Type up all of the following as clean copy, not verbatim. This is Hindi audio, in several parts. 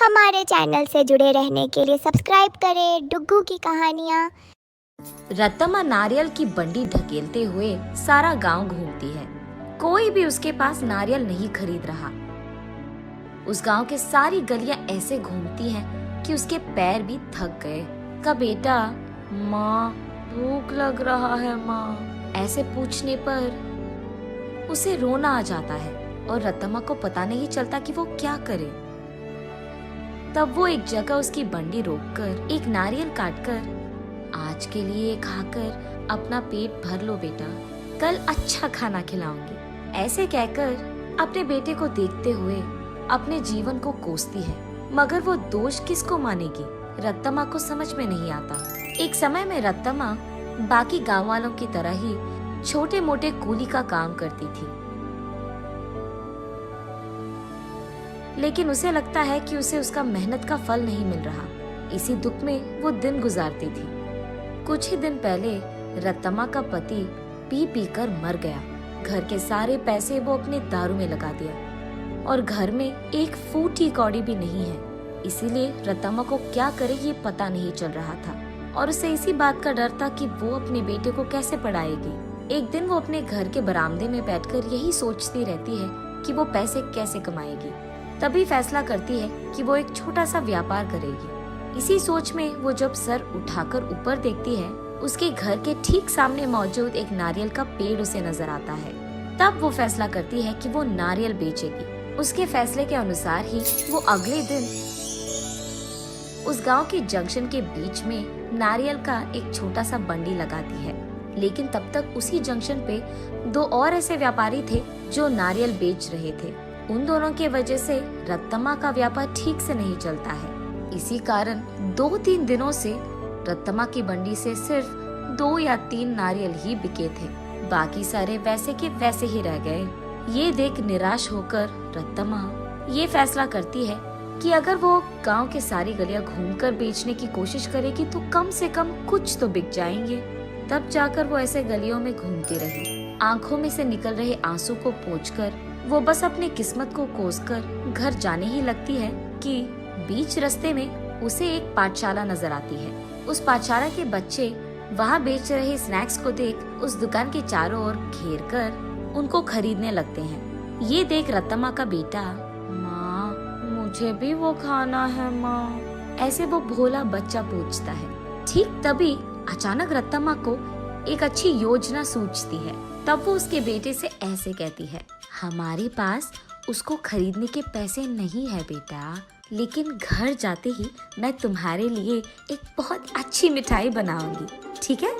हमारे चैनल से जुड़े रहने के लिए सब्सक्राइब करें डुग्गू की कहानियाँ। रत्तम्मा नारियल की बंडी ढकेलते हुए सारा गांव घूमती है। कोई भी उसके पास नारियल नहीं खरीद रहा। उस गांव के सारी गलियां ऐसे घूमती हैं कि उसके पैर भी थक गए। का बेटा, माँ भूख लग रहा है माँ, ऐसे पूछने पर उसे रोना आ जाता है और रत्तम्मा को पता नहीं चलता कि वो क्या करे। तब वो एक जगह उसकी बंडी रोककर एक नारियल काटकर, आज के लिए खाकर अपना पेट भर लो बेटा, कल अच्छा खाना खिलाऊंगी, ऐसे कहकर अपने बेटे को देखते हुए अपने जीवन को कोसती है। मगर वो दोष किसको मानेगी, रत्तम्मा को समझ में नहीं आता। एक समय में रत्तम्मा बाकी गांव वालों की तरह ही छोटे मोटे कूली का काम करती थी, लेकिन उसे लगता है कि उसे उसका मेहनत का फल नहीं मिल रहा। इसी दुख में वो दिन गुजारती थी। कुछ ही दिन पहले रत्तम्मा का पति पी पी कर मर गया। घर के सारे पैसे वो अपने दारू में लगा दिया और घर में एक फूटी कौड़ी भी नहीं है। इसीलिए रत्तम्मा को क्या करे ये पता नहीं चल रहा था और उसे इसी बात का डर था कि वो अपने बेटे को कैसे पढ़ाएगी। एक दिन वो अपने घर के बरामदे में बैठकर यही सोचती रहती है कि वो पैसे कैसे कमाएगी। तभी फैसला करती है कि वो एक छोटा सा व्यापार करेगी। इसी सोच में वो जब सर उठाकर ऊपर देखती है, उसके घर के ठीक सामने मौजूद एक नारियल का पेड़ उसे नजर आता है। तब वो फैसला करती है कि वो नारियल बेचेगी। उसके फैसले के अनुसार ही वो अगले दिन उस गांव के जंक्शन के बीच में नारियल का एक छोटा सा बंडी लगाती है। लेकिन तब तक उसी जंक्शन पे दो और ऐसे व्यापारी थे जो नारियल बेच रहे थे। उन दोनों के वजह से रत्तम्मा का व्यापार ठीक से नहीं चलता है। इसी कारण 2-3 दिनों से रत्तम्मा की बंडी से सिर्फ 2 या 3 नारियल ही बिके थे। बाकी सारे वैसे के वैसे ही रह गए। ये देख निराश होकर रत्तम्मा ये फैसला करती है कि अगर वो गांव के सारी गलियां घूमकर बेचने की कोशिश करेगी तो कम से कम कुछ तो बिक जाएंगे। तब जाकर वो ऐसे गलियों में घूमती रही। आंखों में से निकल रहे आंसू को पोंछकर वो बस अपनी किस्मत को कोसकर घर जाने ही लगती है कि बीच रास्ते में उसे एक पाठशाला नजर आती है। उस पाठशाला के बच्चे वहाँ बेच रहे स्नैक्स को देख उस दुकान के चारों ओर घेर कर उनको खरीदने लगते हैं। ये देख रत्तम्मा का बेटा, माँ मुझे भी वो खाना है माँ, ऐसे वो भोला बच्चा पूछता है। ठीक तभी अचानक रत्तम्मा को एक अच्छी योजना सूझती है। तब वो उसके बेटे से ऐसे कहती है, हमारे पास उसको खरीदने के पैसे नहीं है बेटा, लेकिन घर जाते ही मैं तुम्हारे लिए एक बहुत अच्छी मिठाई बनाऊंगी, ठीक है?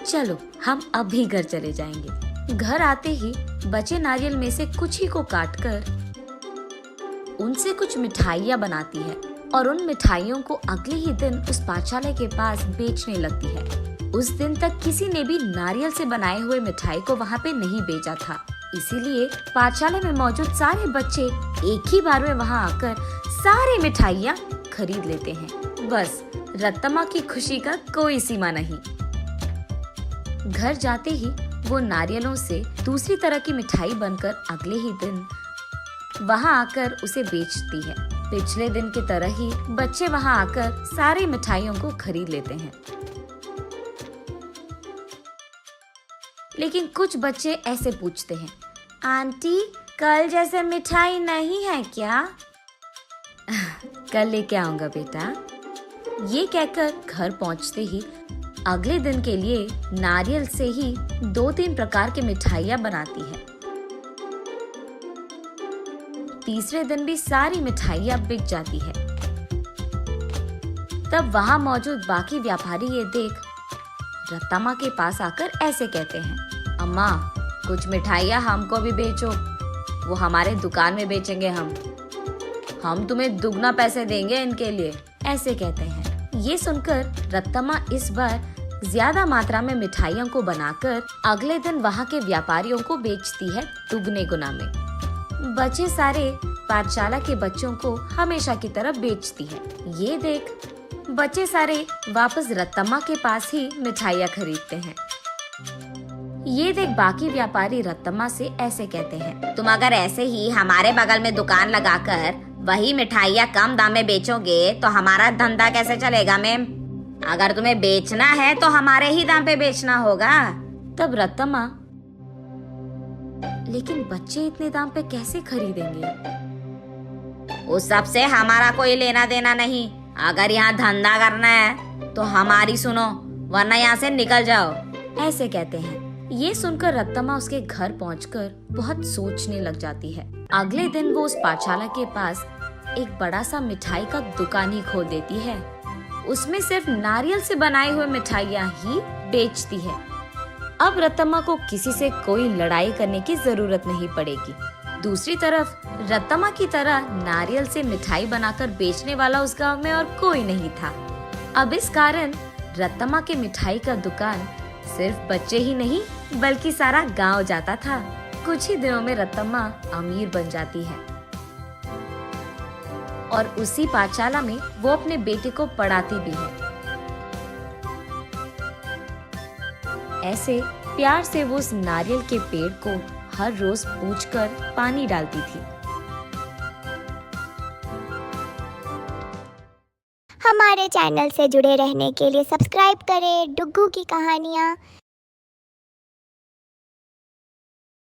चलो हम अभी घर चले जाएंगे। घर आते ही बचे नारियल में से कुछ ही को काटकर उनसे कुछ मिठाइयाँ बनाती है और उन मिठाइयों को अगले ही दिन उस पाठशाला के पास बेचने लगती है। उस दिन तक किसी ने भी नारियल से बनाए हुए मिठाई को वहाँ पे नहीं बेचा था, इसीलिए पाठशाला में मौजूद सारे बच्चे एक ही बार में वहाँ आकर सारे मिठाइयाँ खरीद लेते हैं। बस रत्तम्मा की खुशी का कोई सीमा नहीं। घर जाते ही वो नारियलों से दूसरी तरह की मिठाई बनकर अगले ही दिन वहाँ आकर उसे बेचती है। पिछले दिन की तरह ही बच्चे वहाँ आकर सारी मिठाइयों को खरीद लेते हैं। लेकिन कुछ बच्चे ऐसे पूछते हैं, आंटी कल जैसे मिठाई नहीं है क्या? कल लेके आऊंगा बेटा। ये कहकर घर पहुंचते ही अगले दिन के लिए नारियल से ही 2-3 प्रकार की मिठाइयाँ बनाती है। तीसरे दिन भी सारी मिठाइयाँ बिक जाती है। तब वहाँ मौजूद बाकी व्यापारी ये देख रत्तम्मा के पास आकर ऐसे कहते हैं, अम्मा कुछ मिठाइयाँ हमको भी बेचो, वो हमारे दुकान में बेचेंगे हम तुम्हें दुगना पैसे देंगे इनके लिए, ऐसे कहते हैं। ये सुनकर रत्तम्मा इस बार ज्यादा मात्रा में मिठाइयों को बनाकर अगले दिन वहाँ के व्यापारियों को बेचती है दुगने गुना में। बचे सारे पाठशाला के बच्चों को हमेशा की तरह बेचती है। ये देख बच्चे सारे वापस रत्तम्मा के पास ही मिठाइयाँ खरीदते हैं। ये देख बाकी व्यापारी रत्तम्मा से ऐसे कहते हैं, तुम अगर ऐसे ही हमारे बगल में दुकान लगाकर वही मिठाइयाँ कम दाम में बेचोगे तो हमारा धंधा कैसे चलेगा मैम? अगर तुम्हें बेचना है तो हमारे ही दाम पे बेचना होगा। तब रत्तम्मा, लेकिन बच्चे इतने दाम पे कैसे खरीदेंगे? उस सब से हमारा कोई लेना देना नहीं। अगर यहाँ धंधा करना है तो हमारी सुनो, वरना यहाँ से निकल जाओ। ऐसे कहते हैं। ये सुनकर रत्तम्मा उसके घर पहुंचकर बहुत सोचने लग जाती है। अगले दिन वो उस पाठशाला के पास एक बड़ा सा मिठाई का दुकान ही खोल देती है। उसमें सिर्फ नारियल से बनाई हुई मिठाइयाँ ही बेचती है। अब रत्तम्मा को किसी से कोई लड़ाई करने की जरूरत नहीं पड़ेगी। दूसरी तरफ रत्तम्मा की तरह नारियल से मिठाई बनाकर बेचने वाला उस गांव में और कोई नहीं था। अब इस कारण रत्तम्मा के मिठाई का दुकान सिर्फ बच्चे ही नहीं बल्कि सारा गांव जाता था। कुछ ही दिनों में रत्तम्मा अमीर बन जाती है और उसी पाठशाला में वो अपने बेटे को पढ़ाती भी है। ऐसे प्यार से वो उस नारियल के पेड़ को हर रोज पूछकर पानी डालती थी। हमारे चैनल से जुड़े रहने के लिए सब्सक्राइब करें डुग्गू की कहानियाँ।